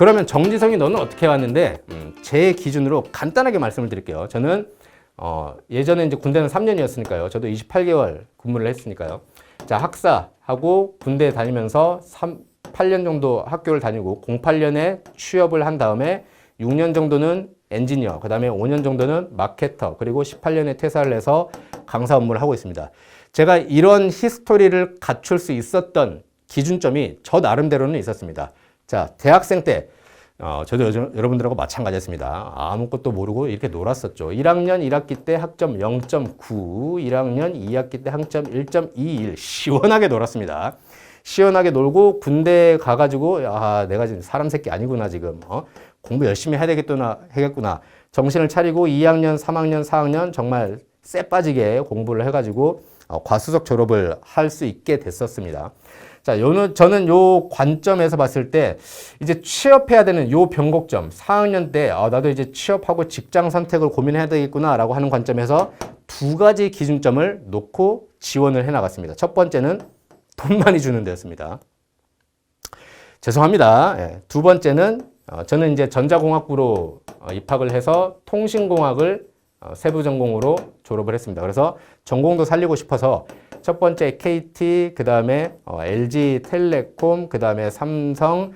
그러면 정지성이 너는 어떻게 왔는데 제 기준으로 간단하게 말씀을 드릴게요. 저는 예전에 이제 군대는 3년이었으니까요. 저도 28개월 근무를 했으니까요. 자, 학사하고 군대 다니면서 8년 정도 학교를 다니고 08년에 취업을 한 다음에 6년 정도는 엔지니어, 그 다음에 5년 정도는 마케터, 그리고 18년에 퇴사를 해서 강사 업무를 하고 있습니다. 제가 이런 히스토리를 갖출 수 있었던 기준점이 저 나름대로는 있었습니다. 자, 대학생 때 저도 여러분들하고 마찬가지였습니다. 아무것도 모르고 이렇게 놀았었죠. 1학년 1학기 때 학점 0.9, 1학년 2학기 때 학점 1.21 시원하게 놀았습니다. 시원하게 놀고 군대 가가지고 내가 지금 사람 새끼 아니구나 지금 공부 열심히 해야겠구나 정신을 차리고 2학년, 3학년, 4학년 정말 쎄 빠지게 공부를 해가지고 과수석 졸업을 할 수 있게 됐었습니다. 자, 저는 요 관점에서 봤을 때 이제 취업해야 되는 요 변곡점 4학년 때 나도 이제 취업하고 직장 선택을 고민해야 되겠구나 라고 하는 관점에서 두 가지 기준점을 놓고 지원을 해 나갔습니다. 첫 번째는 돈 많이 주는 데였습니다. 죄송합니다. 예. 두 번째는 저는 이제 전자공학부로 입학을 해서 통신공학을 세부 전공으로 졸업을 했습니다. 그래서 전공도 살리고 싶어서 첫 번째 KT, 그 다음에 LG텔레콤, 그 다음에 삼성,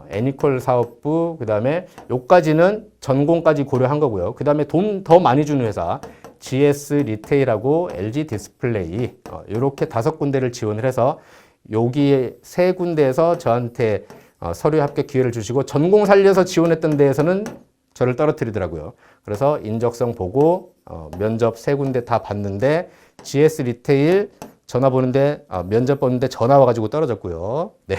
애니콜 사업부, 그 다음에 요까지는 전공까지 고려한 거고요. 그 다음에 돈 더 많이 주는 회사 GS 리테일하고 LG 디스플레이 이렇게 5군데를 지원을 해서 여기 3군데에서 저한테 서류 합격 기회를 주시고 전공 살려서 지원했던 데에서는 저를 떨어뜨리더라고요. 그래서 인적성 보고 면접 3군데 다 봤는데 GS 리테일 전화 보는데 면접 보는데 전화 와가지고 떨어졌고요. 네.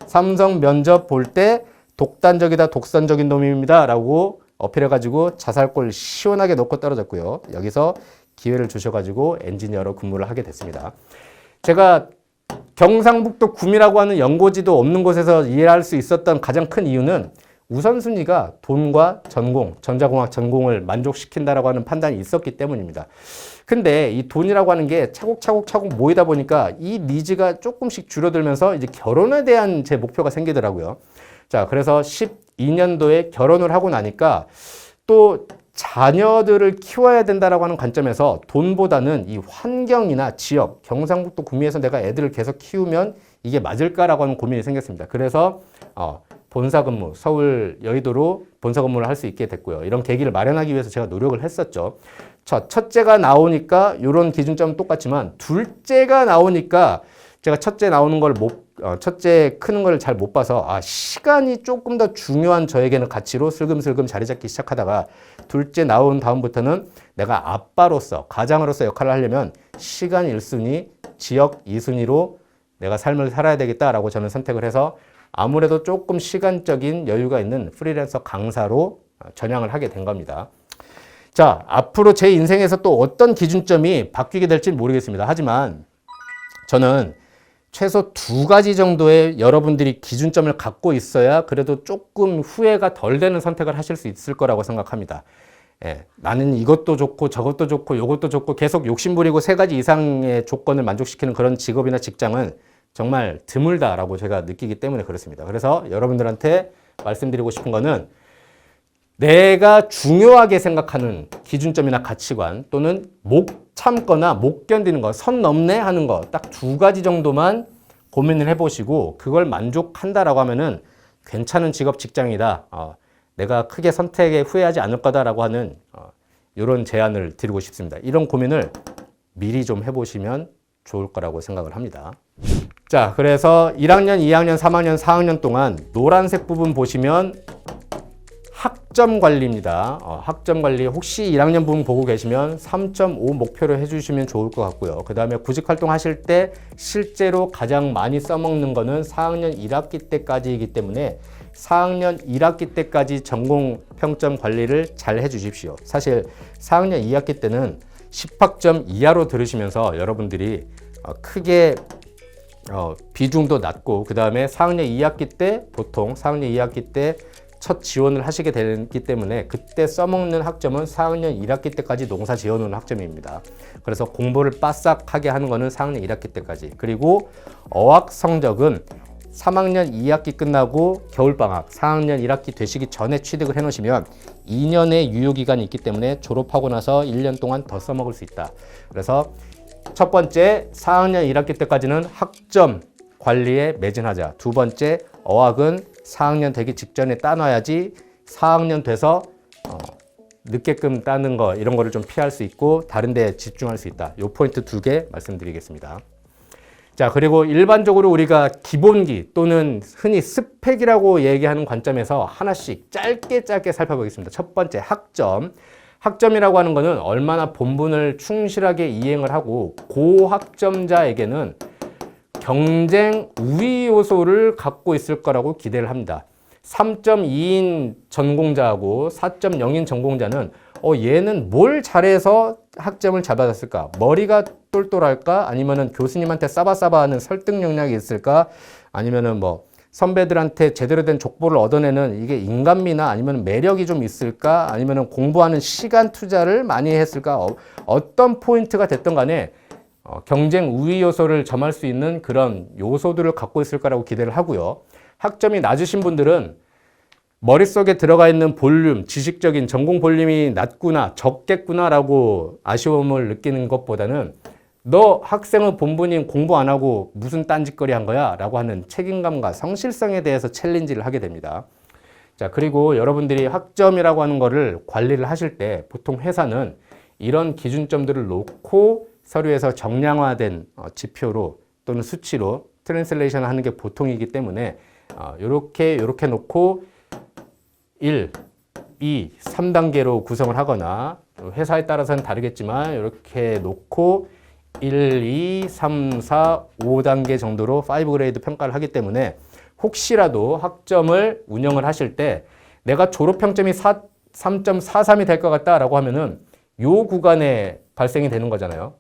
삼성 면접 볼 때 독단적이다 독선적인 놈입니다 라고 어필해가지고 자살골 시원하게 넣고 떨어졌고요. 여기서 기회를 주셔가지고 엔지니어로 근무를 하게 됐습니다. 제가 경상북도 구미라고 하는 연고지도 없는 곳에서 일할 수 있었던 가장 큰 이유는 우선순위가 돈과 전공, 전자공학 전공을 만족시킨다라고 하는 판단이 있었기 때문입니다. 근데 이 돈이라고 하는 게 차곡차곡 모이다 보니까 이 니즈가 조금씩 줄어들면서 이제 결혼에 대한 제 목표가 생기더라고요. 자, 그래서 12년도에 결혼을 하고 나니까 또 자녀들을 키워야 된다라고 하는 관점에서 돈보다는 이 환경이나 지역, 경상북도 구미에서 내가 애들을 계속 키우면 이게 맞을까라고 하는 고민이 생겼습니다. 그래서 본사근무, 서울 여의도로 본사근무를 할 수 있게 됐고요. 이런 계기를 마련하기 위해서 제가 노력을 했었죠. 첫째가 나오니까 이런 기준점은 똑같지만 둘째가 나오니까 제가 첫째 나오는 걸 첫째 크는 걸 잘 못 봐서 시간이 조금 더 중요한 저에게는 가치로 슬금슬금 자리 잡기 시작하다가 둘째 나온 다음부터는 내가 아빠로서 가장으로서 역할을 하려면 시간 1순위, 지역 2순위로 내가 삶을 살아야 되겠다라고 저는 선택을 해서 아무래도 조금 시간적인 여유가 있는 프리랜서 강사로 전향을 하게 된 겁니다. 자, 앞으로 제 인생에서 또 어떤 기준점이 바뀌게 될지 모르겠습니다. 하지만 저는 최소 2가지 정도의 여러분들이 기준점을 갖고 있어야 그래도 조금 후회가 덜 되는 선택을 하실 수 있을 거라고 생각합니다. 예, 나는 이것도 좋고 저것도 좋고 이것도 좋고 계속 욕심부리고 3가지 이상의 조건을 만족시키는 그런 직업이나 직장은 정말 드물다라고 제가 느끼기 때문에 그렇습니다. 그래서 여러분들한테 말씀드리고 싶은 거는 내가 중요하게 생각하는 기준점이나 가치관 또는 못 참거나 못 견디는 거, 선 넘네 하는 거 딱 2가지 정도만 고민을 해보시고 그걸 만족한다라고 하면은 괜찮은 직업 직장이다. 내가 크게 선택에 후회하지 않을 거다라고 하는 이런 제안을 드리고 싶습니다. 이런 고민을 미리 좀 해보시면 좋을 거라고 생각을 합니다. 자, 그래서 1학년, 2학년, 3학년, 4학년 동안 노란색 부분 보시면 학점 관리입니다. 학점 관리 혹시 1학년 부분 보고 계시면 3.5 목표로 해주시면 좋을 것 같고요. 그 다음에 구직 활동 하실 때 실제로 가장 많이 써먹는 거는 4학년 1학기 때까지이기 때문에 4학년 1학기 때까지 전공 평점 관리를 잘 해주십시오. 사실 4학년 2학기 때는 10학점 이하로 들으시면서 여러분들이 크게 비중도 낮고 그 다음에 4학년 2학기 때 보통 4학년 2학기 때 첫 지원을 하시게 되기 때문에 그때 써먹는 학점은 4학년 1학기 때까지 농사 지어놓은 학점입니다. 그래서 공부를 빠싹하게 하는 거는 4학년 1학기 때까지. 그리고 어학 성적은 3학년 2학기 끝나고 겨울방학 4학년 1학기 되시기 전에 취득을 해놓으시면 2년의 유효기간이 있기 때문에 졸업하고 나서 1년 동안 더 써먹을 수 있다. 그래서 첫 번째 4학년 1학기 때까지는 학점 관리에 매진하자. 두 번째 어학은 4학년 되기 직전에 따놔야지 4학년 돼서 늦게끔 따는 거 이런 거를 좀 피할 수 있고 다른 데 집중할 수 있다. 요 포인트 2개 말씀드리겠습니다. 자, 그리고 일반적으로 우리가 기본기 또는 흔히 스펙이라고 얘기하는 관점에서 하나씩 짧게 살펴보겠습니다. 첫 번째 학점. 학점이라고 하는 거는 얼마나 본분을 충실하게 이행을 하고 고학점자에게는 경쟁 우위 요소를 갖고 있을 거라고 기대를 합니다. 3.2인 전공자하고 4.0인 전공자는 얘는 뭘 잘해서 학점을 잡아갔을까? 머리가 똘똘할까? 아니면은 교수님한테 싸바싸바하는 설득 능력이 있을까? 아니면은 뭐 선배들한테 제대로 된 족보를 얻어내는 이게 인간미나 아니면 매력이 좀 있을까? 아니면은 공부하는 시간 투자를 많이 했을까? 어떤 포인트가 됐든 간에 경쟁 우위 요소를 점할 수 있는 그런 요소들을 갖고 있을 거라고 기대를 하고요. 학점이 낮으신 분들은 머릿속에 들어가 있는 볼륨, 지식적인 전공 볼륨이 낮구나, 적겠구나라고 아쉬움을 느끼는 것보다는 너 학생의 본분인 공부 안 하고 무슨 딴짓거리 한 거야? 라고 하는 책임감과 성실성에 대해서 챌린지를 하게 됩니다. 자, 그리고 여러분들이 학점이라고 하는 거를 관리를 하실 때 보통 회사는 이런 기준점들을 놓고 서류에서 정량화된 지표로 또는 수치로 트랜슬레이션 하는 게 보통이기 때문에 요렇게 놓고 1, 2, 3단계로 구성을 하거나 회사에 따라서는 다르겠지만 이렇게 놓고 1, 2, 3, 4, 5단계 정도로 5그레이드 평가를 하기 때문에 혹시라도 학점을 운영을 하실 때 내가 졸업평점이 3.43이 될 것 같다라고 하면은 요 구간에 발생이 되는 거잖아요.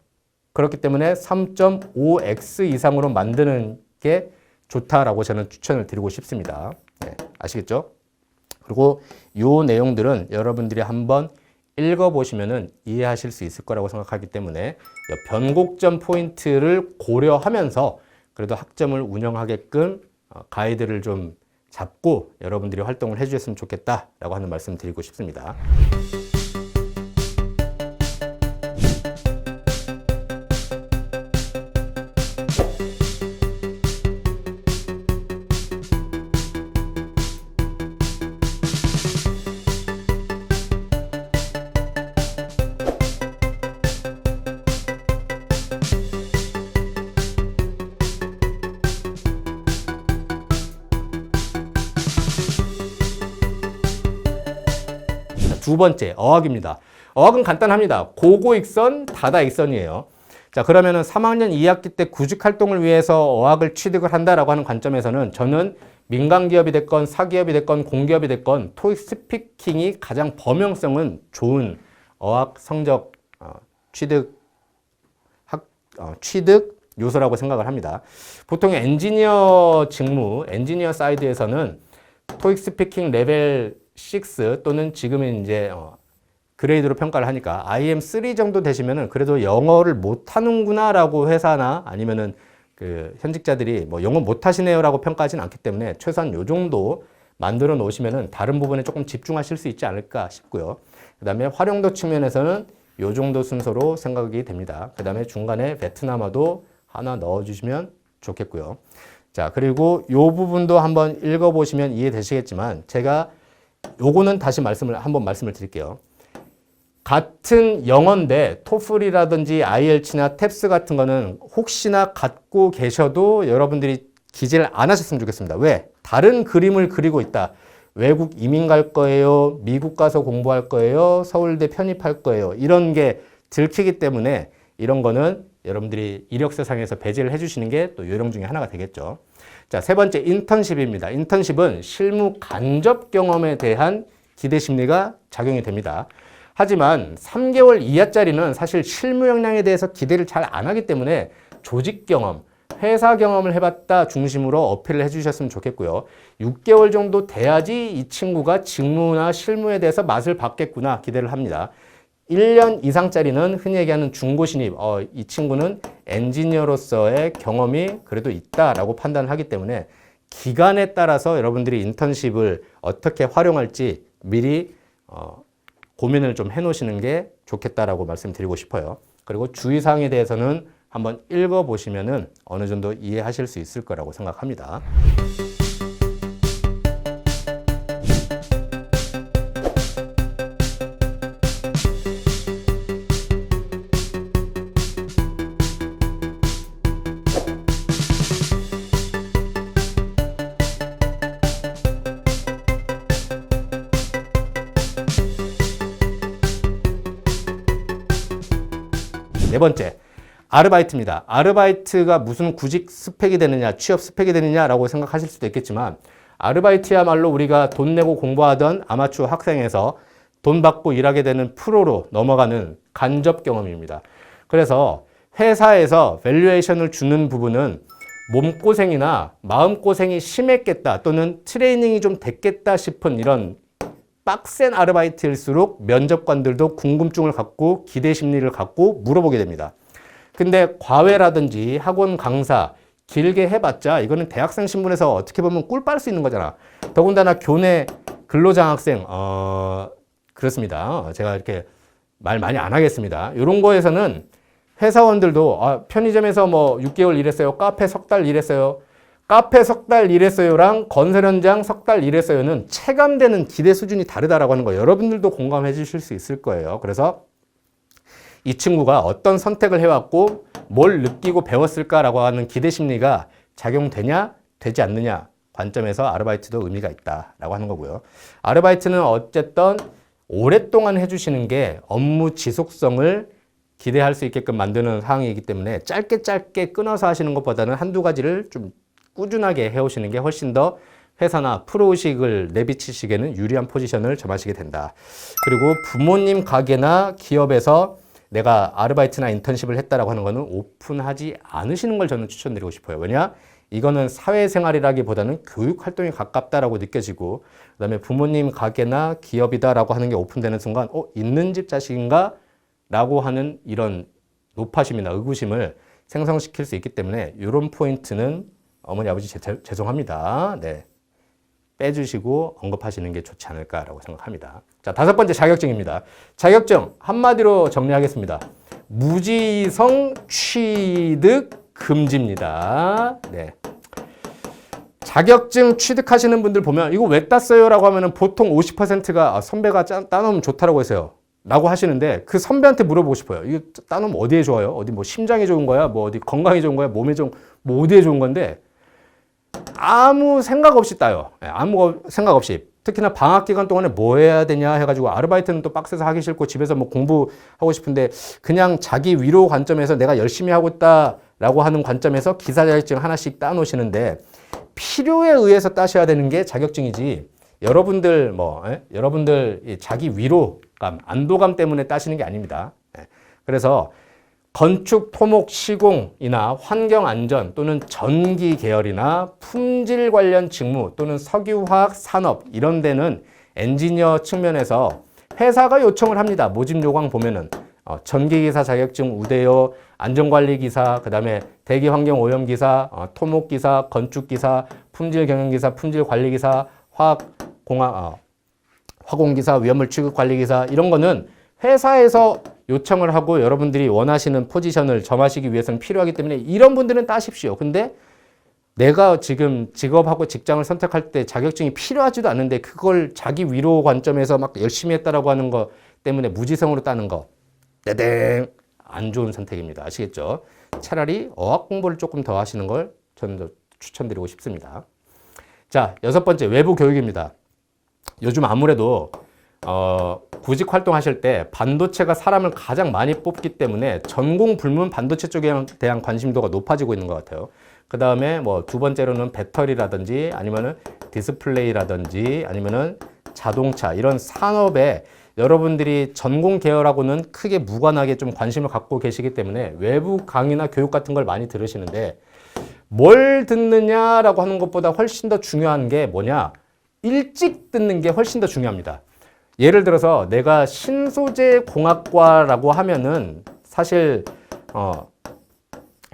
그렇기 때문에 3.5x 이상으로 만드는 게 좋다라고 저는 추천을 드리고 싶습니다. 네, 아시겠죠? 그리고 요 내용들은 여러분들이 한번 읽어보시면은 이해하실 수 있을 거라고 생각하기 때문에 변곡점 포인트를 고려하면서 그래도 학점을 운영하게끔 가이드를 좀 잡고 여러분들이 활동을 해주셨으면 좋겠다라고 하는 말씀 드리고 싶습니다. 두 번째, 어학입니다. 어학은 간단합니다. 고고익선, 다다익선이에요. 자, 그러면은 3학년 2학기 때 구직 활동을 위해서 어학을 취득을 한다라고 하는 관점에서는 저는 민간 기업이 됐건 사기업이 됐건 공기업이 됐건 토익 스피킹이 가장 범용성은 좋은 어학 성적 취득 요소라고 생각을 합니다. 보통 엔지니어 직무, 엔지니어 사이드에서는 토익 스피킹 레벨 6 또는 지금은 이제 그레이드로 평가를 하니까 IM3 정도 되시면은 그래도 영어를 못하는구나 라고 회사나 아니면은 그 현직자들이 뭐 영어 못하시네요라고 평가하지는 않기 때문에 최소한 요 정도 만들어 놓으시면은 다른 부분에 조금 집중하실 수 있지 않을까 싶고요. 그 다음에 활용도 측면에서는 요 정도 순서로 생각이 됩니다. 그 다음에 중간에 베트남어도 하나 넣어주시면 좋겠고요. 자, 그리고 요 부분도 한번 읽어보시면 이해되시겠지만 제가 요거는 다시 한번 말씀을 드릴게요. 같은 영어인데 토플이라든지 IELTS나 탭스 같은 거는 혹시나 갖고 계셔도 여러분들이 기재를 안 하셨으면 좋겠습니다. 왜? 다른 그림을 그리고 있다. 외국 이민 갈 거예요. 미국 가서 공부할 거예요. 서울대 편입할 거예요. 이런 게 들키기 때문에 이런 거는 여러분들이 이력서상에서 배제를 해주시는 게 또 요령 중에 하나가 되겠죠. 자, 세 번째 인턴십입니다. 인턴십은 실무 간접 경험에 대한 기대 심리가 작용이 됩니다. 하지만 3개월 이하짜리는 사실 실무 역량에 대해서 기대를 잘 안 하기 때문에 조직 경험, 회사 경험을 해봤다 중심으로 어필을 해주셨으면 좋겠고요. 6개월 정도 돼야지 이 친구가 직무나 실무에 대해서 맛을 봤겠구나 기대를 합니다. 1년 이상짜리는 흔히 얘기하는 중고 신입, 이 친구는 엔지니어로서의 경험이 그래도 있다라고 판단을 하기 때문에 기간에 따라서 여러분들이 인턴십을 어떻게 활용할지 미리 고민을 좀 해놓으시는 게 좋겠다라고 말씀드리고 싶어요. 그리고 주의사항에 대해서는 한번 읽어보시면은 어느 정도 이해하실 수 있을 거라고 생각합니다. 네 번째, 아르바이트입니다. 아르바이트가 무슨 구직 스펙이 되느냐, 취업 스펙이 되느냐라고 생각하실 수도 있겠지만 아르바이트야말로 우리가 돈 내고 공부하던 아마추어 학생에서 돈 받고 일하게 되는 프로로 넘어가는 간접 경험입니다. 그래서 회사에서 밸류에이션을 주는 부분은 몸고생이나 마음고생이 심했겠다 또는 트레이닝이 좀 됐겠다 싶은 이런 빡센 아르바이트일수록 면접관들도 궁금증을 갖고 기대 심리를 갖고 물어보게 됩니다. 근데 과외라든지 학원 강사 길게 해봤자 이거는 대학생 신분에서 어떻게 보면 꿀 빨 수 있는 거잖아. 더군다나 교내 근로장학생 그렇습니다. 제가 이렇게 말 많이 안 하겠습니다. 이런 거에서는 회사원들도 편의점에서 뭐 6개월 일했어요. 카페 석 달 일했어요. 카페 석 달 일했어요랑 건설 현장 석 달 일했어요는 체감되는 기대 수준이 다르다라고 하는 거 여러분들도 공감해 주실 수 있을 거예요. 그래서 이 친구가 어떤 선택을 해왔고 뭘 느끼고 배웠을까라고 하는 기대 심리가 작용되냐 되지 않느냐 관점에서 아르바이트도 의미가 있다라고 하는 거고요. 아르바이트는 어쨌든 오랫동안 해주시는 게 업무 지속성을 기대할 수 있게끔 만드는 사항이기 때문에 짧게 끊어서 하시는 것보다는 한두 가지를 좀 꾸준하게 해오시는 게 훨씬 더 회사나 프로의식을 내비치시기에는 유리한 포지션을 점하시게 된다. 그리고 부모님 가게나 기업에서 내가 아르바이트나 인턴십을 했다라고 하는 거는 오픈하지 않으시는 걸 저는 추천드리고 싶어요. 왜냐? 이거는 사회생활이라기보다는 교육활동에 가깝다라고 느껴지고 그다음에 부모님 가게나 기업이다라고 하는 게 오픈되는 순간 있는 집 자식인가? 라고 하는 이런 노파심이나 의구심을 생성시킬 수 있기 때문에 이런 포인트는 어머니 아버지 죄송합니다. 네. 빼주시고 언급하시는 게 좋지 않을까라고 생각합니다. 자, 다섯 번째 자격증입니다. 자격증 한마디로 정리하겠습니다. 무지성 취득 금지입니다. 네. 자격증 취득하시는 분들 보면 이거 왜 땄어요? 라고 하면은 보통 50%가 선배가 따놓으면 좋다라고 했어요. 라고 하시는데 그 선배한테 물어보고 싶어요. 이거 따놓으면 어디에 좋아요? 어디 뭐 심장에 좋은 거야? 뭐 어디 건강에 좋은 거야? 몸에 좋은, 뭐 어디에 좋은 건데 아무 생각 없이 따요. 아무 생각 없이. 특히나 방학 기간 동안에 뭐 해야 되냐 해가지고 아르바이트는 또 빡세서 하기 싫고 집에서 뭐 공부하고 싶은데 그냥 자기 위로 관점에서 내가 열심히 하고 있다라고 하는 관점에서 기사 자격증 하나씩 따놓으시는데 필요에 의해서 따셔야 되는 게 자격증이지 여러분들 여러분들 자기 위로감, 안도감 때문에 따시는 게 아닙니다. 그래서 건축, 토목, 시공이나 환경안전 또는 전기 계열이나 품질 관련 직무 또는 석유화학 산업 이런 데는 엔지니어 측면에서 회사가 요청을 합니다. 모집 요강 보면은 전기기사 자격증 우대요, 안전관리기사, 그 다음에 대기환경오염기사, 토목기사, 건축기사, 품질경영기사, 품질관리기사, 화공기사, 위험물 취급관리기사 이런 거는 회사에서 요청을 하고 여러분들이 원하시는 포지션을 점하시기 위해서는 필요하기 때문에 이런 분들은 따십시오. 근데 내가 지금 직업하고 직장을 선택할 때 자격증이 필요하지도 않은데 그걸 자기 위로 관점에서 막 열심히 했다라고 하는 거 때문에 무지성으로 따는 거 떼댕 안 좋은 선택입니다. 아시겠죠? 차라리 어학 공부를 조금 더 하시는 걸 저는 더 추천드리고 싶습니다. 자, 여섯 번째 외부 교육입니다. 요즘 아무래도 구직 활동하실 때 반도체가 사람을 가장 많이 뽑기 때문에 전공 불문 반도체 쪽에 대한 관심도가 높아지고 있는 것 같아요. 그 다음에 뭐 두 번째로는 배터리라든지 아니면은 디스플레이라든지 아니면은 자동차 이런 산업에 여러분들이 전공 계열하고는 크게 무관하게 좀 관심을 갖고 계시기 때문에 외부 강의나 교육 같은 걸 많이 들으시는데 뭘 듣느냐라고 하는 것보다 훨씬 더 중요한 게 뭐냐? 일찍 듣는 게 훨씬 더 중요합니다. 예를 들어서 내가 신소재 공학과라고 하면은 사실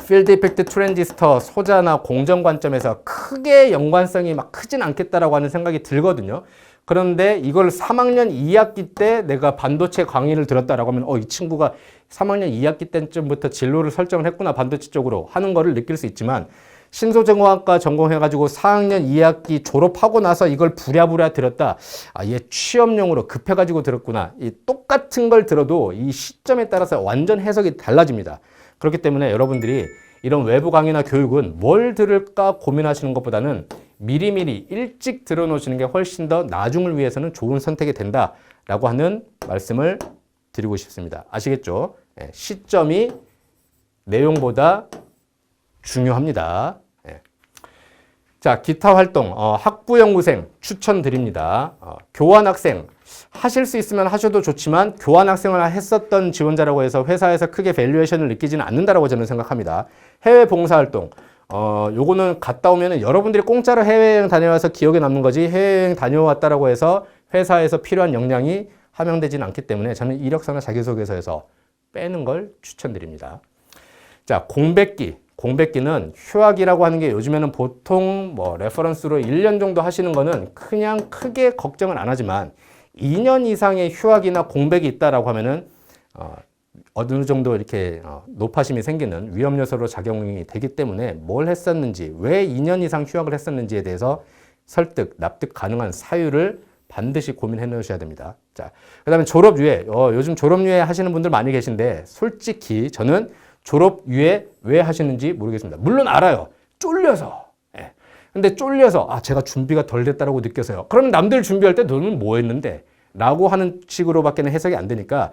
필드 이펙트 트랜지스터 소자나 공정 관점에서 크게 연관성이 막 크진 않겠다라고 하는 생각이 들거든요. 그런데 이걸 3학년 2학기 때 내가 반도체 강의를 들었다라고 하면 이 친구가 3학년 2학기 때쯤부터 진로를 설정을 했구나, 반도체 쪽으로 하는 거를 느낄 수 있지만, 신소재공학과 전공해가지고 4학년 2학기 졸업하고 나서 이걸 부랴부랴 들었다. 얘 취업용으로 급해가지고 들었구나. 이 똑같은 걸 들어도 이 시점에 따라서 완전 해석이 달라집니다. 그렇기 때문에 여러분들이 이런 외부 강의나 교육은 뭘 들을까 고민하시는 것보다는 미리미리 일찍 들어놓으시는 게 훨씬 더 나중을 위해서는 좋은 선택이 된다라고 하는 말씀을 드리고 싶습니다. 아시겠죠? 시점이 내용보다 중요합니다. 자, 기타 활동, 학부연구생 추천드립니다. 교환학생 하실 수 있으면 하셔도 좋지만 교환학생을 했었던 지원자라고 해서 회사에서 크게 밸류에이션을 느끼지는 않는다라고 저는 생각합니다. 해외 봉사활동, 요거는 갔다 오면은 여러분들이 공짜로 해외여행 다녀와서 기억에 남는 거지, 해외여행 다녀왔다라고 해서 회사에서 필요한 역량이 함양되지는 않기 때문에 저는 이력서나 자기소개서에서 빼는 걸 추천드립니다. 자, 공백기는 휴학이라고 하는 게 요즘에는 보통 레퍼런스로 1년 정도 하시는 거는 그냥 크게 걱정은 안 하지만 2년 이상의 휴학이나 공백이 있다라고 하면은 어느 정도 이렇게 노파심이 생기는 위험 요소로 작용이 되기 때문에 뭘 했었는지, 왜 2년 이상 휴학을 했었는지에 대해서 설득, 납득 가능한 사유를 반드시 고민해 놓으셔야 됩니다. 자, 그다음에 졸업유예. 요즘 졸업유예 하시는 분들 많이 계신데 솔직히 저는 졸업유예 왜 하시는지 모르겠습니다. 물론 알아요. 쫄려서. 근데 쫄려서 제가 준비가 덜 됐다라고 느껴서요. 그러면 남들 준비할 때 너는 뭐 했는데? 라고 하는 식으로밖에는 해석이 안 되니까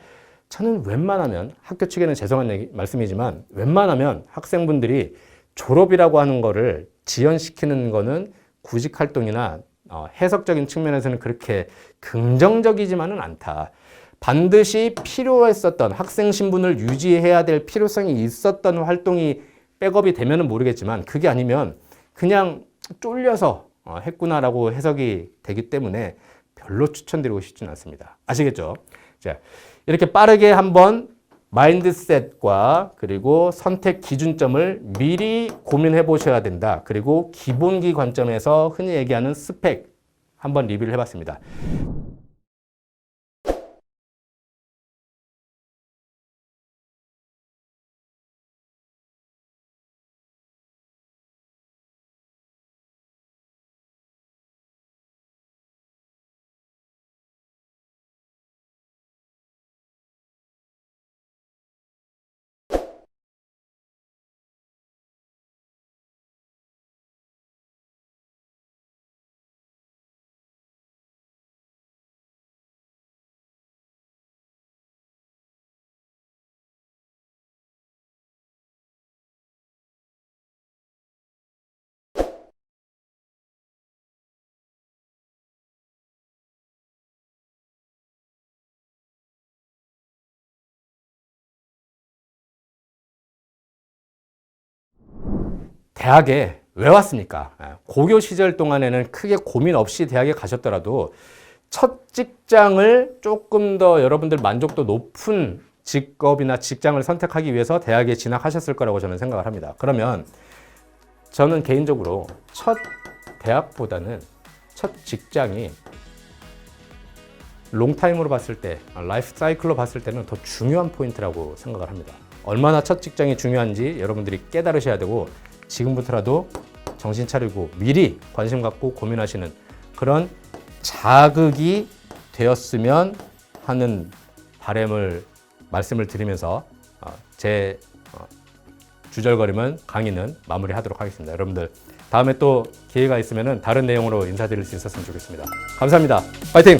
저는 웬만하면, 학교 측에는 죄송한 말씀이지만 웬만하면 학생분들이 졸업이라고 하는 거를 지연시키는 거는 구직 활동이나 해석적인 측면에서는 그렇게 긍정적이지만은 않다. 반드시 필요했었던, 학생 신분을 유지해야 될 필요성이 있었던 활동이 백업이 되면은 모르겠지만 그게 아니면 그냥 쫄려서 했구나라고 해석이 되기 때문에 별로 추천드리고 싶지는 않습니다. 아시겠죠? 자, 이렇게 빠르게 한번 마인드셋과 그리고 선택 기준점을 미리 고민해 보셔야 된다. 그리고 기본기 관점에서 흔히 얘기하는 스펙 한번 리뷰를 해봤습니다. 대학에 왜 왔습니까? 고교 시절 동안에는 크게 고민 없이 대학에 가셨더라도 첫 직장을 조금 더 여러분들 만족도 높은 직업이나 직장을 선택하기 위해서 대학에 진학하셨을 거라고 저는 생각을 합니다. 그러면 저는 개인적으로 첫 대학보다는 첫 직장이 롱타임으로 봤을 때, 라이프 사이클로 봤을 때는 더 중요한 포인트라고 생각을 합니다. 얼마나 첫 직장이 중요한지 여러분들이 깨달으셔야 되고 지금부터라도 정신 차리고 미리 관심 갖고 고민하시는 그런 자극이 되었으면 하는 바람을 말씀을 드리면서 제 주절거리면 강의는 마무리하도록 하겠습니다. 여러분들 다음에 또 기회가 있으면 다른 내용으로 인사드릴 수 있었으면 좋겠습니다. 감사합니다. 파이팅!